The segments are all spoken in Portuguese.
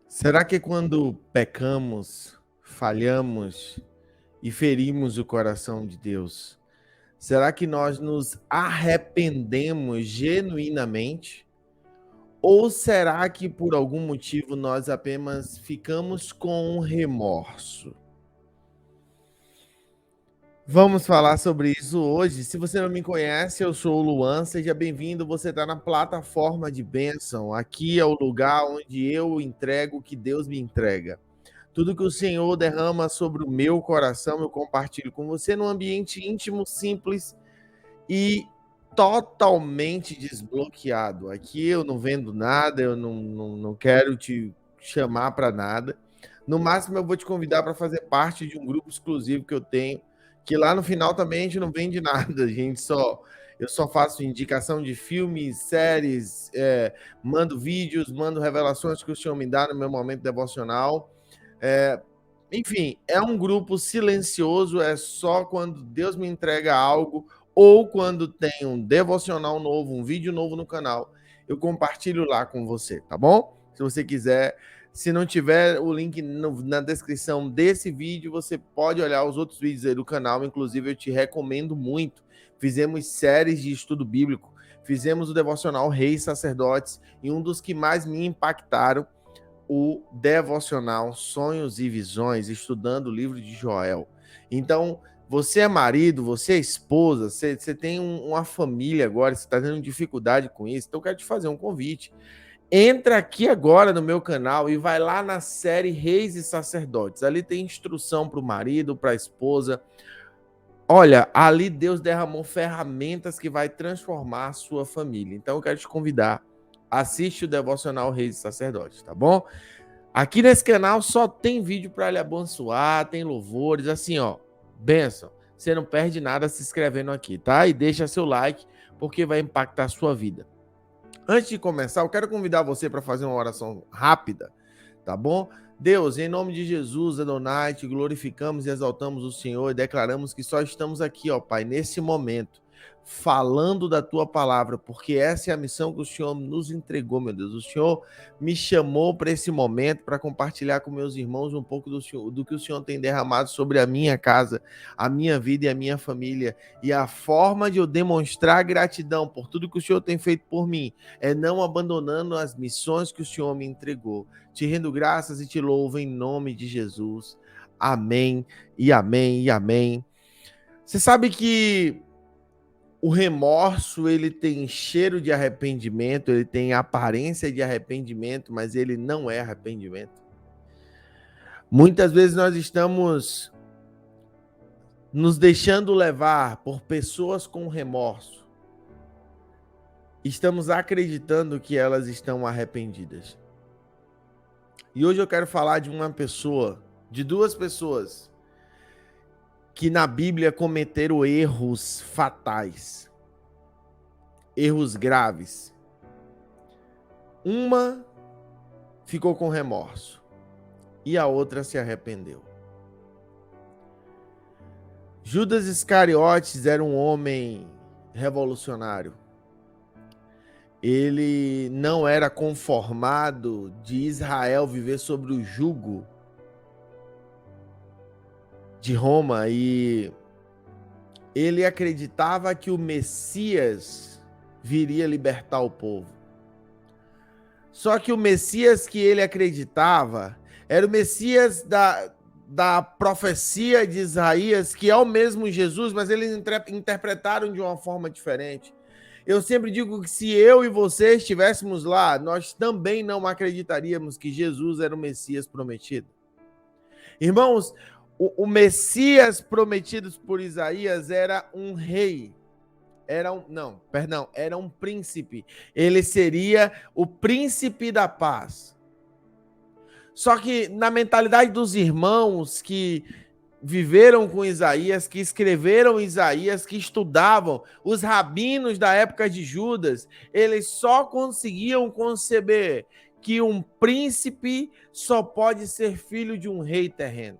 Será que quando pecamos, falhamos e ferimos o coração de Deus, será que nós nos arrependemos genuinamente? Ou será que por algum motivo nós apenas ficamos com remorso? Vamos falar sobre isso hoje. Se você não me conhece, eu sou o Luan, seja bem-vindo. Você está na plataforma de bênção. Aqui é o lugar onde eu entrego o que Deus me entrega. Tudo que o Senhor derrama sobre o meu coração, eu compartilho com você num ambiente íntimo, simples e totalmente desbloqueado. Aqui eu não vendo nada, eu não quero te chamar para nada. No máximo, eu vou te convidar para fazer parte de um grupo exclusivo que eu tenho, que lá no final também a gente não vende nada, eu só faço indicação de filmes, séries, mando vídeos, mando revelações que o Senhor me dá no meu momento devocional. É, enfim, é um grupo silencioso, é só quando Deus me entrega algo ou quando tem um devocional novo, um vídeo novo no canal, eu compartilho lá com você, tá bom? Se você quiser, se não tiver o link na descrição desse vídeo, você pode olhar os outros vídeos aí do canal, inclusive eu te recomendo muito. Fizemos séries de estudo bíblico, fizemos o devocional Reis Sacerdotes e um dos que mais me impactaram o devocional Sonhos e Visões, estudando o livro de Joel. Então, você é marido, você é esposa, você tem uma família agora, você está tendo dificuldade com isso, então eu quero te fazer um convite. Entra aqui agora no meu canal e vai lá na série Reis e Sacerdotes. Ali tem instrução para o marido, para a esposa. Olha, ali Deus derramou ferramentas que vai transformar a sua família. Então eu quero te convidar. Assiste o devocional Reis e Sacerdotes, tá bom? Aqui nesse canal só tem vídeo para lhe abençoar, tem louvores, assim, ó, bênção. Você não perde nada se inscrevendo aqui, tá? E deixa seu like, porque vai impactar a sua vida. Antes de começar, eu quero convidar você para fazer uma oração rápida, tá bom? Deus, em nome de Jesus, Adonai, te glorificamos e exaltamos o Senhor e declaramos que só estamos aqui, ó Pai, nesse momento, falando da tua palavra, porque essa é a missão que o Senhor nos entregou, meu Deus. O Senhor me chamou para esse momento para compartilhar com meus irmãos um pouco do que o Senhor tem derramado sobre a minha casa, a minha vida e a minha família. E a forma de eu demonstrar gratidão por tudo que o Senhor tem feito por mim é não abandonando as missões que o Senhor me entregou. Te rendo graças e te louvo em nome de Jesus. Amém e amém e amém. Você sabe que o remorso, ele tem cheiro de arrependimento, ele tem aparência de arrependimento, mas ele não é arrependimento. Muitas vezes nós estamos nos deixando levar por pessoas com remorso. Estamos acreditando que elas estão arrependidas. E hoje eu quero falar de uma pessoa, de duas pessoas, que na Bíblia cometeram erros fatais, erros graves. Uma ficou com remorso e a outra se arrependeu. Judas Iscariotes era um homem revolucionário. Ele não era conformado de Israel viver sobre o jugo de Roma e ele acreditava que o Messias viria libertar o povo. Só que o Messias que ele acreditava era o Messias da profecia de Isaías, que é o mesmo Jesus, mas eles interpretaram de uma forma diferente. Eu sempre digo que se eu e você estivéssemos lá, nós também não acreditaríamos que Jesus era o Messias prometido. Irmãos, o Messias prometido por Isaías era um rei. Era um príncipe. Ele seria o príncipe da paz. Só que na mentalidade dos irmãos que viveram com Isaías, que escreveram Isaías, que estudavam, os rabinos da época de Judas, eles só conseguiam conceber que um príncipe só pode ser filho de um rei terreno.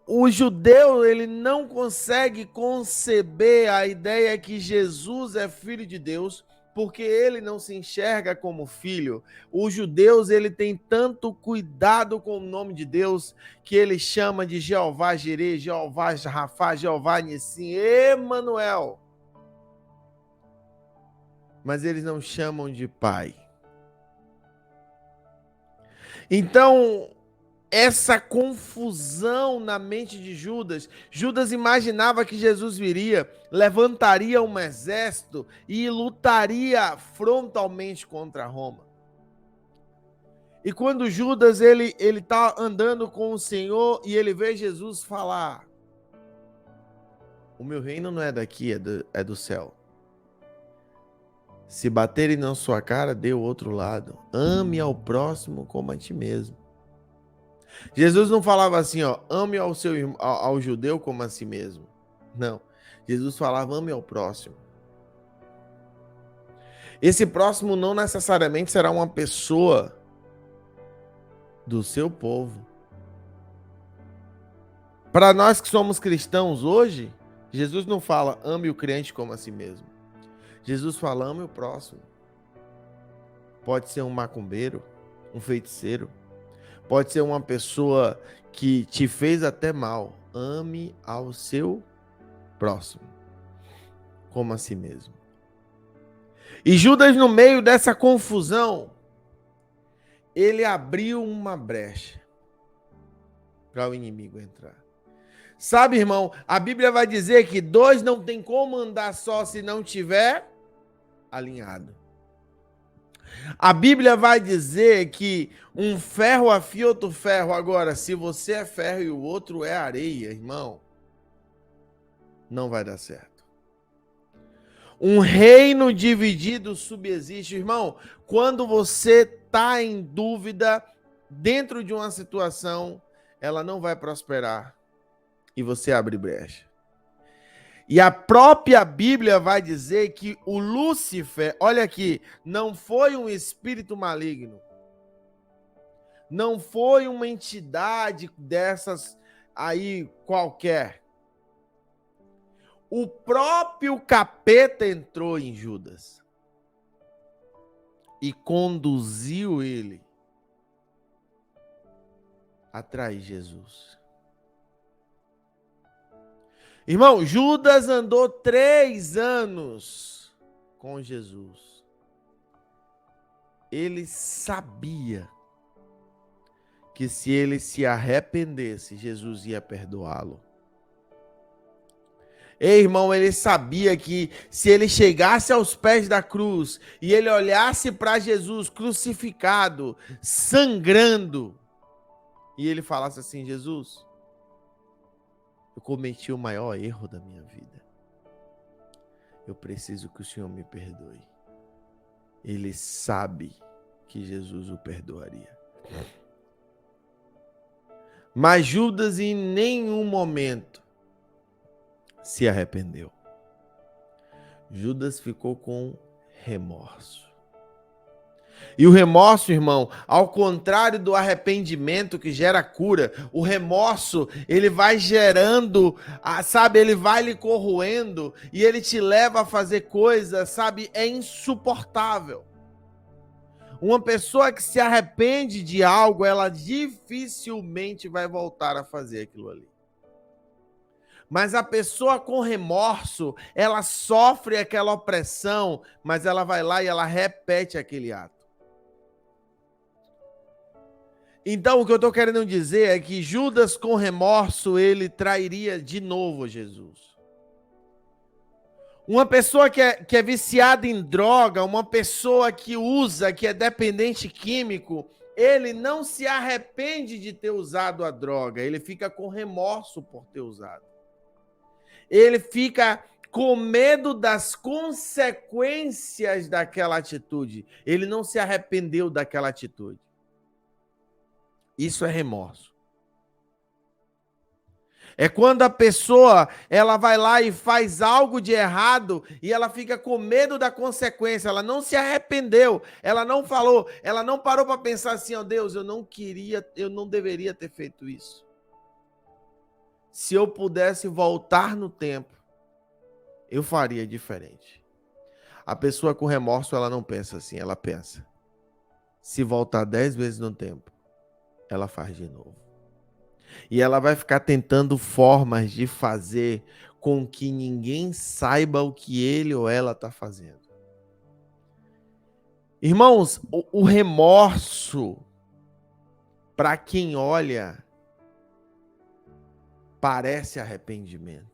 O judeu, ele não consegue conceber a ideia que Jesus é filho de Deus, porque ele não se enxerga como filho. Os judeus, ele tem tanto cuidado com o nome de Deus, que ele chama de Jeová Jireh, Jeová Rafá, Jeová Nissim, Emanuel. Mas eles não chamam de pai. Então, essa confusão na mente de Judas, Judas imaginava que Jesus viria, levantaria um exército e lutaria frontalmente contra Roma. E quando Judas ele está andando com o Senhor e ele vê Jesus falar: o meu reino não é daqui, é do céu. Se baterem na sua cara, dê o outro lado. Ame ao próximo como a ti mesmo. Jesus não falava assim, ó, ame ao judeu como a si mesmo. Não. Jesus falava, ame ao próximo. Esse próximo não necessariamente será uma pessoa do seu povo. Para nós que somos cristãos hoje, Jesus não fala, ame o crente como a si mesmo. Jesus fala, ame o próximo. Pode ser um macumbeiro, um feiticeiro. Pode ser uma pessoa que te fez até mal. Ame ao seu próximo, como a si mesmo. E Judas, no meio dessa confusão, ele abriu uma brecha para o inimigo entrar. Sabe, irmão, a Bíblia vai dizer que dois não tem como andar só se não tiver alinhado. A Bíblia vai dizer que um ferro afia outro ferro. Agora, se você é ferro e o outro é areia, irmão, não vai dar certo. Um reino dividido subsiste. Irmão, quando você está em dúvida dentro de uma situação, ela não vai prosperar e você abre brecha. E a própria Bíblia vai dizer que o Lúcifer, olha aqui, não foi um espírito maligno. Não foi uma entidade dessas aí qualquer. O próprio capeta entrou em Judas e conduziu ele atrás de Jesus. Irmão, Judas andou 3 anos com Jesus. Ele sabia que se ele se arrependesse, Jesus ia perdoá-lo. Ei, irmão, ele sabia que se ele chegasse aos pés da cruz e ele olhasse para Jesus crucificado, sangrando, e ele falasse assim, Jesus, eu cometi o maior erro da minha vida. Eu preciso que o Senhor me perdoe. Ele sabe que Jesus o perdoaria. Mas Judas em nenhum momento se arrependeu. Judas ficou com remorso. E o remorso, irmão, ao contrário do arrependimento que gera cura, o remorso, ele vai gerando, sabe, ele vai lhe corroendo e ele te leva a fazer coisas, sabe, é insuportável. Uma pessoa que se arrepende de algo, ela dificilmente vai voltar a fazer aquilo ali. Mas a pessoa com remorso, ela sofre aquela opressão, mas ela vai lá e ela repete aquele ato. Então, o que eu estou querendo dizer é que Judas com remorso, ele trairia de novo Jesus. Uma pessoa que é viciada em droga, uma pessoa que usa, que é dependente químico, ele não se arrepende de ter usado a droga, ele fica com remorso por ter usado. Ele fica com medo das consequências daquela atitude. Ele não se arrependeu daquela atitude. Isso é remorso. É quando a pessoa, ela vai lá e faz algo de errado e ela fica com medo da consequência, ela não se arrependeu, ela não falou, ela não parou para pensar assim, ó, Deus, eu não deveria ter feito isso. Se eu pudesse voltar no tempo, eu faria diferente. A pessoa com remorso, ela não pensa assim, ela pensa: se voltar 10 vezes no tempo, ela faz de novo. E ela vai ficar tentando formas de fazer com que ninguém saiba o que ele ou ela está fazendo. Irmãos, o remorso, para quem olha, parece arrependimento.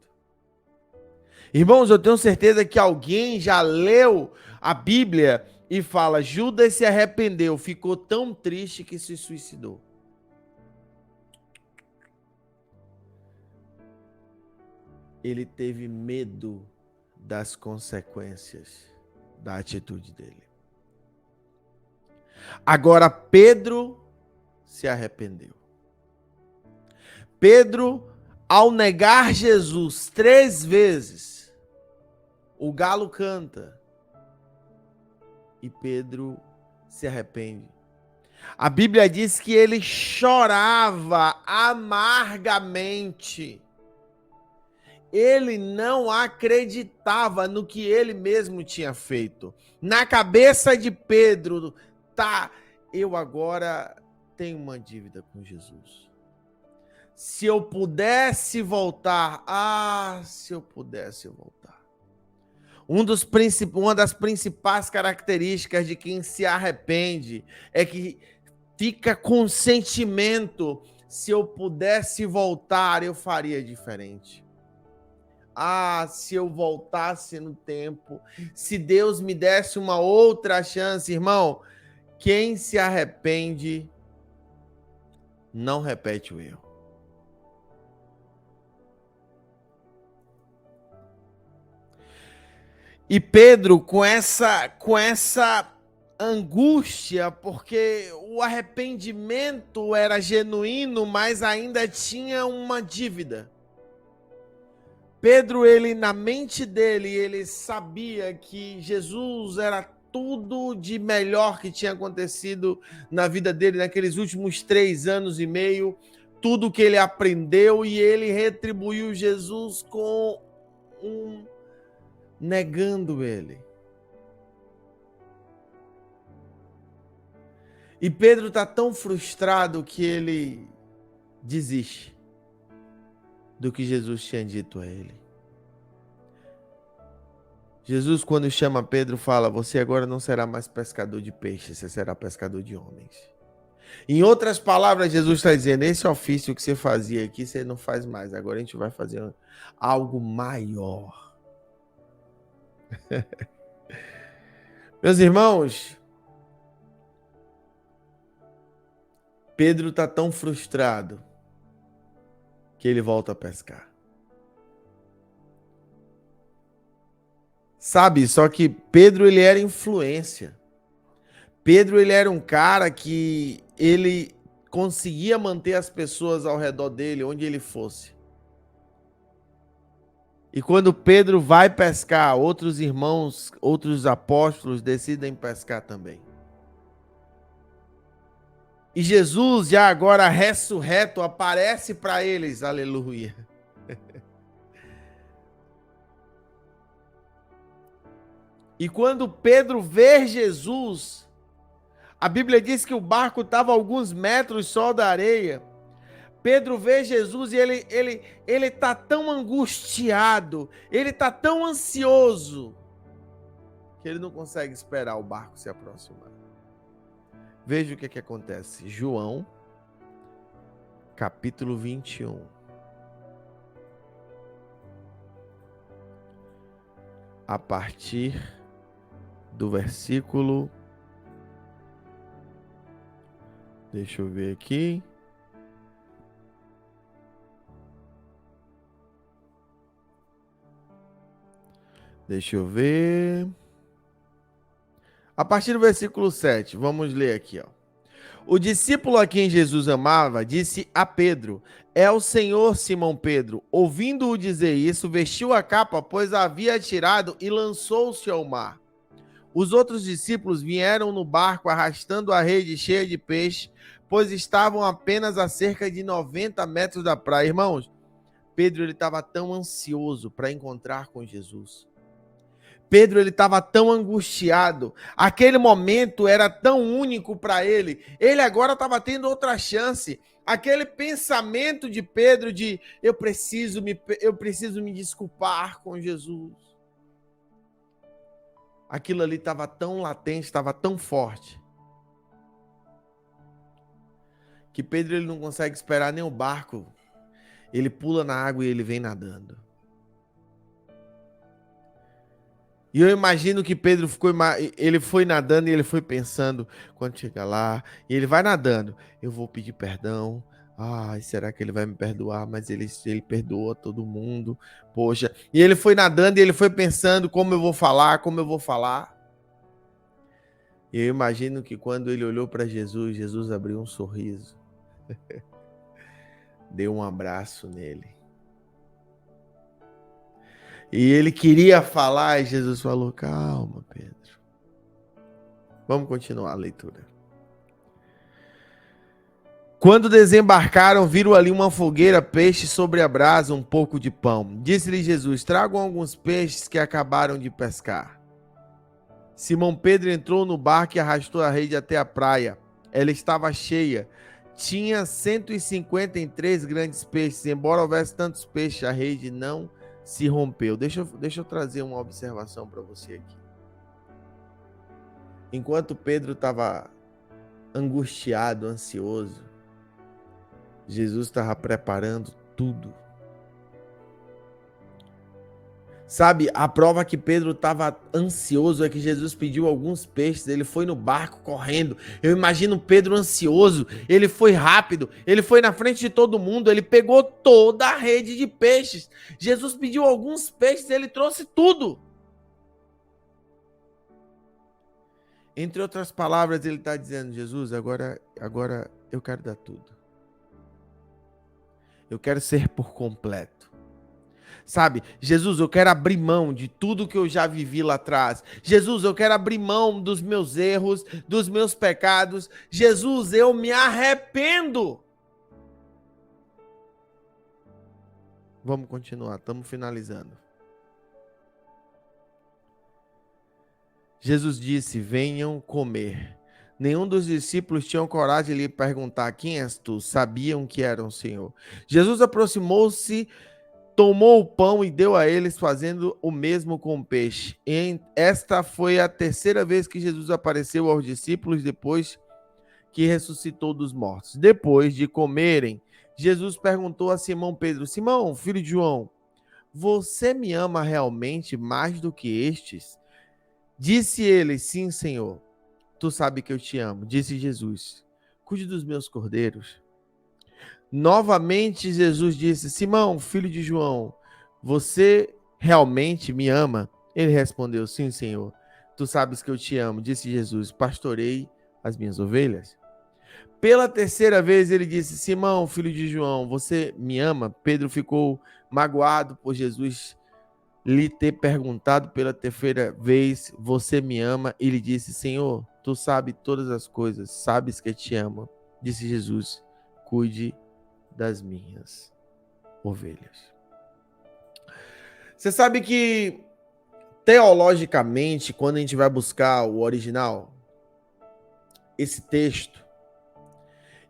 Irmãos, eu tenho certeza que alguém já leu a Bíblia e fala: Judas se arrependeu, ficou tão triste que se suicidou. Ele teve medo das consequências da atitude dele. Agora, Pedro se arrependeu. Pedro, ao negar Jesus 3 vezes, o galo canta e Pedro se arrepende. A Bíblia diz que ele chorava amargamente. Ele não acreditava no que ele mesmo tinha feito. Na cabeça de Pedro, eu agora tenho uma dívida com Jesus. Se eu pudesse voltar, se eu pudesse voltar. Uma das principais características de quem se arrepende é que fica com sentimento: se eu pudesse voltar, eu faria diferente. Se eu voltasse no tempo, se Deus me desse uma outra chance. Irmão, quem se arrepende não repete o erro. E Pedro, com essa angústia, porque o arrependimento era genuíno, mas ainda tinha uma dívida. Pedro, na mente dele, ele sabia que Jesus era tudo de melhor que tinha acontecido na vida dele naqueles últimos 3 anos e meio, tudo que ele aprendeu, e ele retribuiu Jesus negando ele. E Pedro está tão frustrado que ele desiste do que Jesus tinha dito a ele. Jesus, quando chama Pedro, fala: você agora não será mais pescador de peixes, você será pescador de homens. Em outras palavras, Jesus está dizendo: esse ofício que você fazia aqui, você não faz mais. Agora a gente vai fazer algo maior. Meus irmãos, Pedro está tão frustrado que ele volta a pescar. Sabe, só que Pedro, ele era influência. Pedro, ele era um cara que ele conseguia manter as pessoas ao redor dele, onde ele fosse. E quando Pedro vai pescar, outros irmãos, outros apóstolos decidem pescar também. E Jesus, já agora ressurreto, aparece para eles, aleluia. E quando Pedro vê Jesus, a Bíblia diz que o barco estava a alguns metros só da areia. Pedro vê Jesus e ele está tão angustiado, ele está tão ansioso, que ele não consegue esperar o barco se aproximar. Veja o que acontece. João, capítulo 21. A partir do versículo... Deixa eu ver aqui. Deixa eu ver. A partir do versículo 7, vamos ler aqui, ó. O discípulo a quem Jesus amava disse a Pedro: é o Senhor, Simão Pedro. Ouvindo-o dizer isso, vestiu a capa, pois a havia tirado, e lançou-se ao mar. Os outros discípulos vieram no barco arrastando a rede cheia de peixe, pois estavam apenas a cerca de 90 metros da praia. Irmãos, Pedro estava tão ansioso para encontrar com Jesus. Pedro, ele estava tão angustiado. Aquele momento era tão único para ele. Ele agora estava tendo outra chance. Aquele pensamento de Pedro de eu preciso me desculpar com Jesus. Aquilo ali estava tão latente, estava tão forte, que Pedro ele não consegue esperar nem o barco. Ele pula na água e ele vem nadando. E eu imagino que Pedro ele foi nadando e ele foi pensando, quando chegar lá, e ele vai nadando, eu vou pedir perdão. Ai, será que ele vai me perdoar? Mas ele perdoa todo mundo. Poxa, e ele foi nadando e ele foi pensando como eu vou falar, como eu vou falar. E eu imagino que quando ele olhou para Jesus, Jesus abriu um sorriso. Deu um abraço nele. E ele queria falar e Jesus falou, calma, Pedro. Vamos continuar a leitura. Quando desembarcaram, viram ali uma fogueira, peixe sobre a brasa, um pouco de pão. Disse-lhe Jesus, tragam alguns peixes que acabaram de pescar. Simão Pedro entrou no barco e arrastou a rede até a praia. Ela estava cheia. Tinha 153 grandes peixes. Embora houvesse tantos peixes, a rede não se rompeu. Deixa eu trazer uma observação para você aqui. Enquanto Pedro estava angustiado, ansioso, Jesus estava preparando tudo. Sabe, a prova que Pedro estava ansioso é que Jesus pediu alguns peixes, ele foi no barco correndo. Eu imagino Pedro ansioso, ele foi rápido, ele foi na frente de todo mundo, ele pegou toda a rede de peixes. Jesus pediu alguns peixes, ele trouxe tudo. Entre outras palavras, ele está dizendo, Jesus, agora eu quero dar tudo. Eu quero ser por completo. Sabe, Jesus, eu quero abrir mão de tudo que eu já vivi lá atrás. Jesus, eu quero abrir mão dos meus erros, dos meus pecados. Jesus, eu me arrependo. Vamos continuar, estamos finalizando. Jesus disse, venham comer. Nenhum dos discípulos tinham coragem de lhe perguntar, quem és tu? Sabiam que era o Senhor. Jesus aproximou-se, tomou o pão e deu a eles, fazendo o mesmo com o peixe. Esta foi a terceira vez que Jesus apareceu aos discípulos depois que ressuscitou dos mortos. Depois de comerem, Jesus perguntou a Simão Pedro, Simão, filho de João, você me ama realmente mais do que estes? Disse ele, sim, Senhor, tu sabes que eu te amo. Disse Jesus, cuide dos meus cordeiros. Novamente Jesus disse, Simão, filho de João, você realmente me ama? Ele respondeu, sim, Senhor, tu sabes que eu te amo. Disse Jesus, pastorei as minhas ovelhas. Pela terceira vez ele disse, Simão, filho de João, você me ama? Pedro ficou magoado por Jesus lhe ter perguntado pela terceira vez, você me ama? Ele disse, Senhor, tu sabes todas as coisas, sabes que te amo. Disse Jesus, cuide das minhas ovelhas. Você sabe que, teologicamente, quando a gente vai buscar o original, esse texto,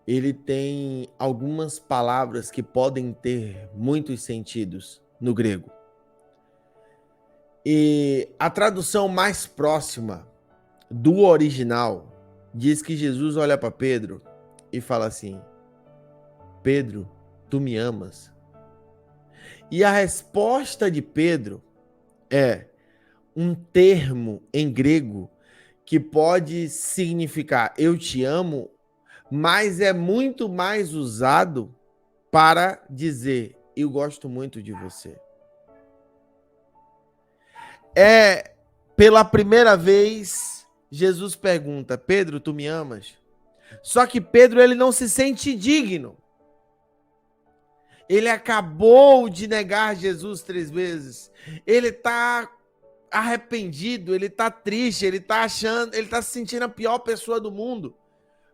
ele tem algumas palavras que podem ter muitos sentidos no grego. E a tradução mais próxima do original diz que Jesus olha para Pedro e fala assim, Pedro, tu me amas? E a resposta de Pedro é um termo em grego que pode significar eu te amo, mas é muito mais usado para dizer eu gosto muito de você. Pela primeira vez, Jesus pergunta, Pedro, tu me amas? Só que Pedro, ele não se sente digno. Ele acabou de negar Jesus 3 vezes. Ele está arrependido, ele está triste, ele está se sentindo a pior pessoa do mundo.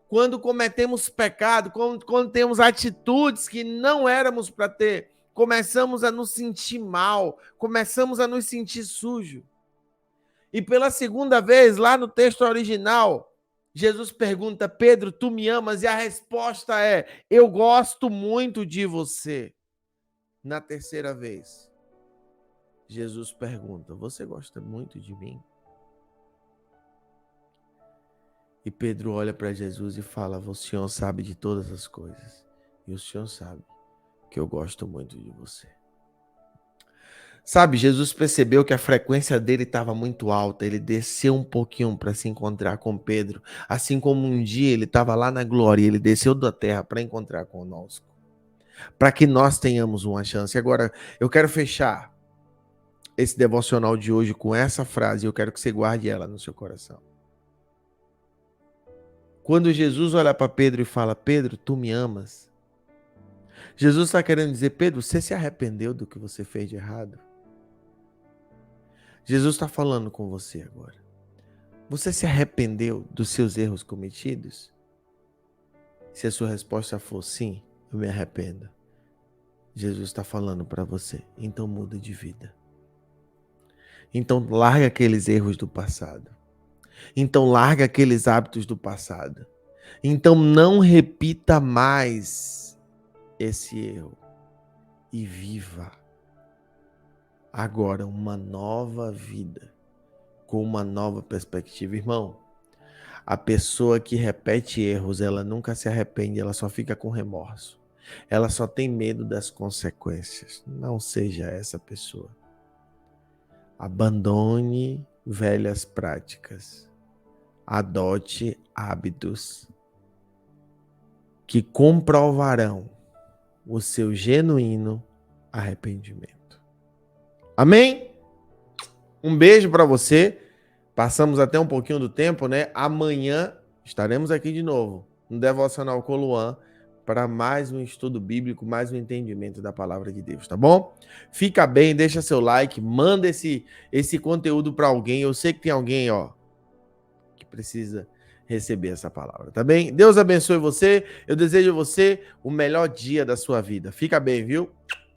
Quando cometemos pecado, quando temos atitudes que não éramos para ter, começamos a nos sentir mal, começamos a nos sentir sujo. E pela segunda vez, lá no texto original, Jesus pergunta: Pedro, tu me amas? E a resposta é: eu gosto muito de você. Na terceira vez, Jesus pergunta: você gosta muito de mim? E Pedro olha para Jesus e fala: o Senhor sabe de todas as coisas. E o Senhor sabe que eu gosto muito de você. Sabe, Jesus percebeu que a frequência dele estava muito alta. Ele desceu um pouquinho para se encontrar com Pedro. Assim como um dia ele estava lá na glória, ele desceu da terra para encontrar conosco. Para que nós tenhamos uma chance. Agora, eu quero fechar esse devocional de hoje com essa frase. Eu quero que você guarde ela no seu coração. Quando Jesus olha para Pedro e fala: Pedro, tu me amas? Jesus está querendo dizer: Pedro, você se arrependeu do que você fez de errado? Jesus está falando com você agora. Você se arrependeu dos seus erros cometidos? Se a sua resposta for sim, eu me arrependo. Jesus está falando para você: então muda de vida. Então larga aqueles erros do passado. Então larga aqueles hábitos do passado. Então não repita mais esse erro. E viva agora uma nova vida, com uma nova perspectiva. Irmão, a pessoa que repete erros, ela nunca se arrepende, ela só fica com remorso. Ela só tem medo das consequências. Não seja essa pessoa. Abandone velhas práticas. Adote hábitos que comprovarão o seu genuíno arrependimento. Amém? Um beijo para você. Passamos até um pouquinho do tempo, né? Amanhã estaremos aqui de novo no Devocional com Luan para mais um estudo bíblico, mais um entendimento da palavra de Deus, tá bom? Fica bem, deixa seu like, manda esse conteúdo para alguém. Eu sei que tem alguém, ó, que precisa receber essa palavra, tá bem? Deus abençoe você. Eu desejo a você o melhor dia da sua vida. Fica bem, viu?